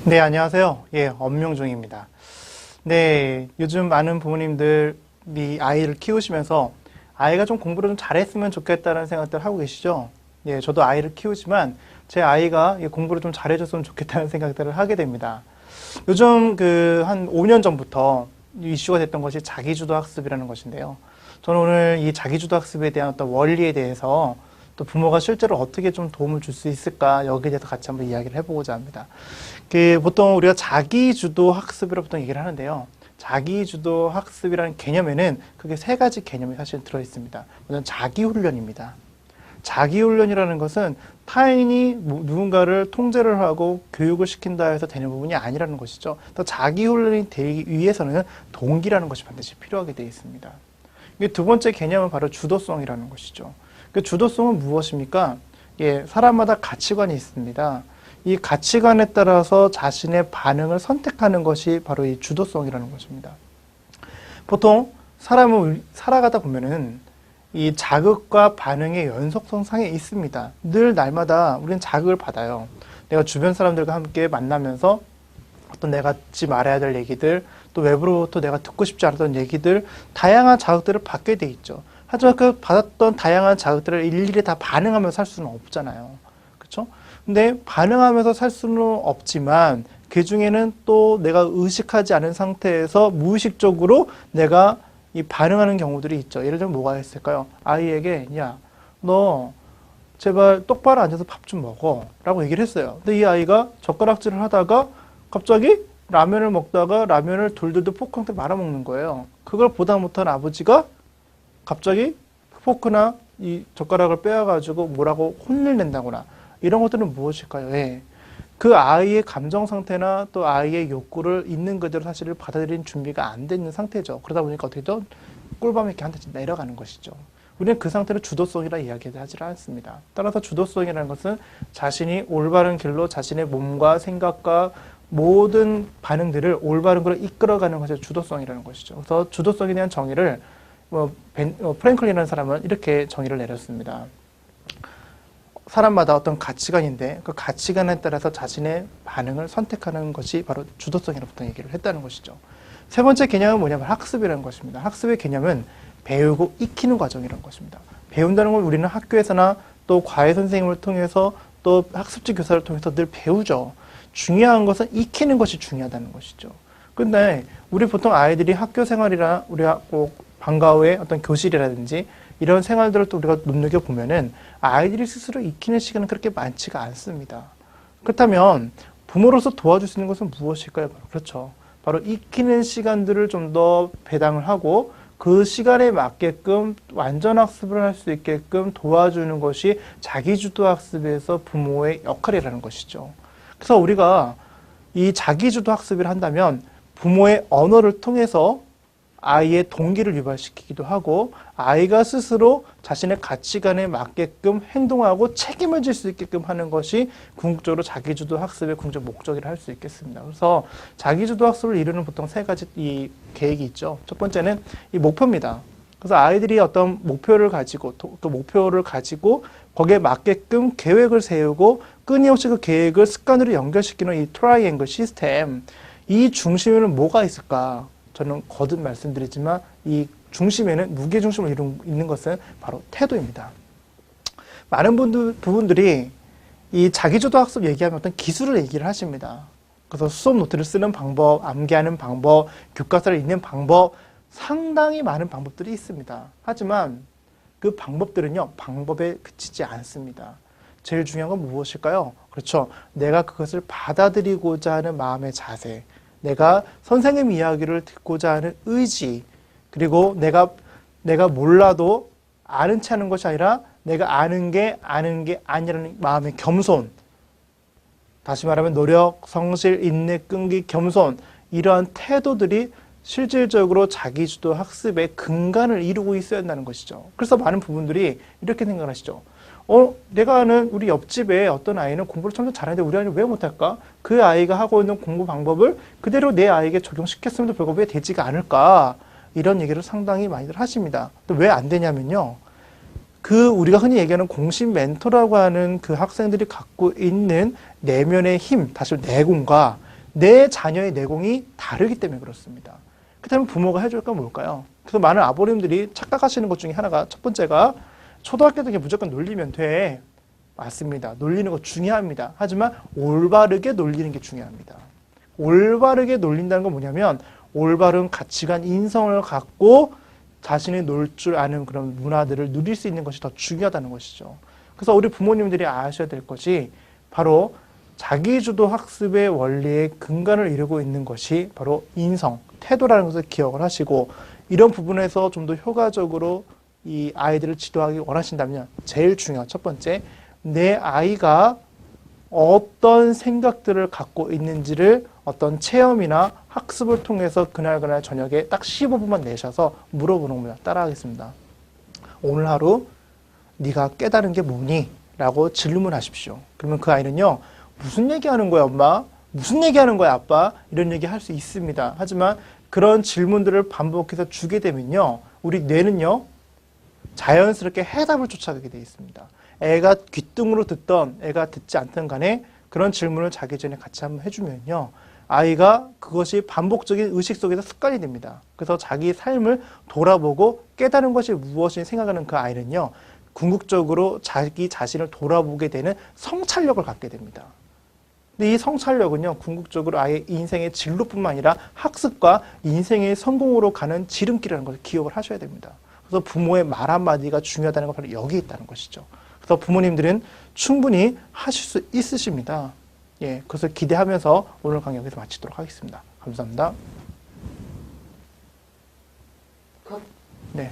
네, 안녕하세요. 예, 엄명중입니다. 네, 요즘 많은 부모님들이 아이를 키우시면서 아이가 좀 공부를 좀 잘했으면 좋겠다는 생각들 하고 계시죠? 예, 저도 아이를 키우지만 제 아이가 공부를 좀 잘해줬으면 좋겠다는 생각들을 하게 됩니다. 요즘 한 5년 전부터 이슈가 됐던 것이 자기주도 학습이라는 것인데요. 저는 오늘 이 자기주도 학습에 대한 어떤 원리에 대해서 또 부모가 실제로 어떻게 좀 도움을 줄 수 있을까, 여기에 대해서 같이 한번 이야기를 해보고자 합니다. 보통 우리가 자기주도 학습이라고 보통 얘기를 하는데요. 자기주도 학습이라는 개념에는 크게 세 가지 개념이 사실 들어있습니다. 먼저 자기훈련입니다. 자기훈련이라는 것은 타인이 누군가를 통제를 하고 교육을 시킨다 해서 되는 부분이 아니라는 것이죠. 또 자기훈련이 되기 위해서는 동기라는 것이 반드시 필요하게 되어 있습니다. 두 번째 개념은 바로 주도성이라는 것이죠. 그 주도성은 무엇입니까? 예, 사람마다 가치관이 있습니다. 이 가치관에 따라서 자신의 반응을 선택하는 것이 바로 이 주도성이라는 것입니다. 보통 사람을 살아가다 보면은 이 자극과 반응의 연속성상에 있습니다. 늘 날마다 우리는 자극을 받아요. 내가 주변 사람들과 함께 만나면서 어떤 내가 하지 말아야 될 얘기들, 또 외부로부터 내가 듣고 싶지 않았던 얘기들, 다양한 자극들을 받게 돼 있죠. 하지만 그 받았던 다양한 자극들을 일일이 다 반응하면서 살 수는 없잖아요. 그렇죠? 근데 반응하면서 살 수는 없지만 그 중에는 또 내가 의식하지 않은 상태에서 무의식적으로 내가 이 반응하는 경우들이 있죠. 예를 들면 뭐가 있을까요? 아이에게 야, 너 제발 똑바로 앉아서 밥 좀 먹어 라고 얘기를 했어요. 근데 이 아이가 젓가락질을 하다가 갑자기 라면을 먹다가 라면을 돌돌돌 포크한테 말아먹는 거예요. 그걸 보다 못한 아버지가 갑자기 포크나 이 젓가락을 빼앗가지고 뭐라고 혼을 낸다거나 이런 것들은 무엇일까요? 예. 그 아이의 감정 상태나 또 아이의 욕구를 있는 그대로 사실을 받아들이는 준비가 안 돼 있는 상태죠. 그러다 보니까 어떻게 든 꿀밤에 이렇게 한 대씩 내려가는 것이죠. 우리는 그 상태를 주도성이라 이야기하지 않습니다. 따라서 주도성이라는 것은 자신이 올바른 길로 자신의 몸과 생각과 모든 반응들을 올바른 걸로 이끌어가는 것이 주도성이라는 것이죠. 그래서 주도성에 대한 정의를 프랭클린이라는 사람은 이렇게 정의를 내렸습니다. 사람마다 어떤 가치관인데 그 가치관에 따라서 자신의 반응을 선택하는 것이 바로 주도성이라고 보통 얘기를 했다는 것이죠. 세 번째 개념은 뭐냐면 학습이라는 것입니다. 학습의 개념은 배우고 익히는 과정이라는 것입니다. 배운다는 건 우리는 학교에서나 또 과외 선생님을 통해서 또 학습지 교사를 통해서 늘 배우죠. 중요한 것은 익히는 것이 중요하다는 것이죠. 근데 우리 보통 아이들이 학교 생활이나 우리가 꼭 방과 후에 어떤 교실이라든지 이런 생활들을 또 우리가 눈여겨보면은 아이들이 스스로 익히는 시간은 그렇게 많지가 않습니다. 그렇다면 부모로서 도와줄 수 있는 것은 무엇일까요? 그렇죠. 바로 익히는 시간들을 좀 더 배당을 하고 그 시간에 맞게끔 완전 학습을 할 수 있게끔 도와주는 것이 자기주도 학습에서 부모의 역할이라는 것이죠. 그래서 우리가 이 자기주도 학습을 한다면 부모의 언어를 통해서 아이의 동기를 유발시키기도 하고 아이가 스스로 자신의 가치관에 맞게끔 행동하고 책임을 질 수 있게끔 하는 것이 궁극적으로 자기주도 학습의 궁극적 목적이라 할 수 있겠습니다. 그래서 자기주도 학습을 이루는 보통 세 가지 이 계획이 있죠. 첫 번째는 이 목표입니다. 그래서 아이들이 어떤 목표를 가지고 또 목표를 가지고 거기에 맞게끔 계획을 세우고 끊임없이 그 계획을 습관으로 연결시키는 이 트라이앵글 시스템, 이 중심에는 뭐가 있을까? 저는 거듭 말씀드리지만 이 중심에는 무게중심을 있는 것은 바로 태도입니다. 많은 부분들이 이 자기주도 학습 얘기하면 어떤 기술을 얘기를 하십니다. 그래서 수업 노트를 쓰는 방법, 암기하는 방법, 교과서를 읽는 방법, 상당히 많은 방법들이 있습니다. 하지만 그 방법들은요, 방법에 그치지 않습니다. 제일 중요한 건 무엇일까요? 그렇죠. 내가 그것을 받아들이고자 하는 마음의 자세, 내가 선생님 이야기를 듣고자 하는 의지, 그리고 내가 몰라도 아는 체 하는 것이 아니라 내가 아는 게 아니라는 마음의 겸손, 다시 말하면 노력, 성실, 인내, 끈기, 겸손, 이러한 태도들이 실질적으로 자기주도 학습의 근간을 이루고 있어야 한다는 것이죠. 그래서 많은 부분들이 이렇게 생각하시죠. 내가 아는 우리 옆집에 어떤 아이는 공부를 참 잘하는데 우리 아이는 왜 못할까? 그 아이가 하고 있는 공부 방법을 그대로 내 아이에게 적용시켰음에도 불구하고 왜 되지가 않을까? 이런 얘기를 상당히 많이들 하십니다. 또 왜 안 되냐면요. 그 우리가 흔히 얘기하는 공식 멘토라고 하는 그 학생들이 갖고 있는 내면의 힘, 다시 내공과 내 자녀의 내공이 다르기 때문에 그렇습니다. 그렇다면 부모가 해줄 건 뭘까요? 그래서 많은 아버님들이 착각하시는 것 중에 하나가 첫 번째가 초등학교 때 무조건 놀리면 돼. 맞습니다. 놀리는 거 중요합니다. 하지만 올바르게 놀리는 게 중요합니다. 올바르게 놀린다는 건 뭐냐면 올바른 가치관, 인성을 갖고 자신이 놀 줄 아는 그런 문화들을 누릴 수 있는 것이 더 중요하다는 것이죠. 그래서 우리 부모님들이 아셔야 될 것이 바로 자기주도 학습의 원리의 근간을 이루고 있는 것이 바로 인성, 태도라는 것을 기억을 하시고 이런 부분에서 좀 더 효과적으로 이 아이들을 지도하기 원하신다면 제일 중요한 첫 번째, 내 아이가 어떤 생각들을 갖고 있는지를 어떤 체험이나 학습을 통해서 그날 저녁에 딱 15분만 내셔서 물어보는 겁니다. 따라하겠습니다. 오늘 하루 네가 깨달은 게 뭐니? 라고 질문하십시오. 그러면 그 아이는요. 무슨 얘기하는 거야 엄마? 무슨 얘기하는 거야 아빠? 이런 얘기 할 수 있습니다. 하지만 그런 질문들을 반복해서 주게 되면요. 우리 뇌는요. 자연스럽게 해답을 쫓아가게 되어 있습니다. 애가 귓등으로 듣던 애가 듣지 않던 간에 그런 질문을 자기 전에 같이 한번 해주면요. 아이가 그것이 반복적인 의식 속에서 습관이 됩니다. 그래서 자기 삶을 돌아보고 깨달은 것이 무엇인지 생각하는 그 아이는요. 궁극적으로 자기 자신을 돌아보게 되는 성찰력을 갖게 됩니다. 근데 이 성찰력은요. 궁극적으로 아이의 인생의 진로뿐만 아니라 학습과 인생의 성공으로 가는 지름길이라는 것을 기억을 하셔야 됩니다. 그래서 부모의 말 한마디가 중요하다는 건 바로 여기 있다는 것이죠. 그래서 부모님들은 충분히 하실 수 있으십니다. 예, 그것을 기대하면서 오늘 강의 여기서 마치도록 하겠습니다. 감사합니다. 네.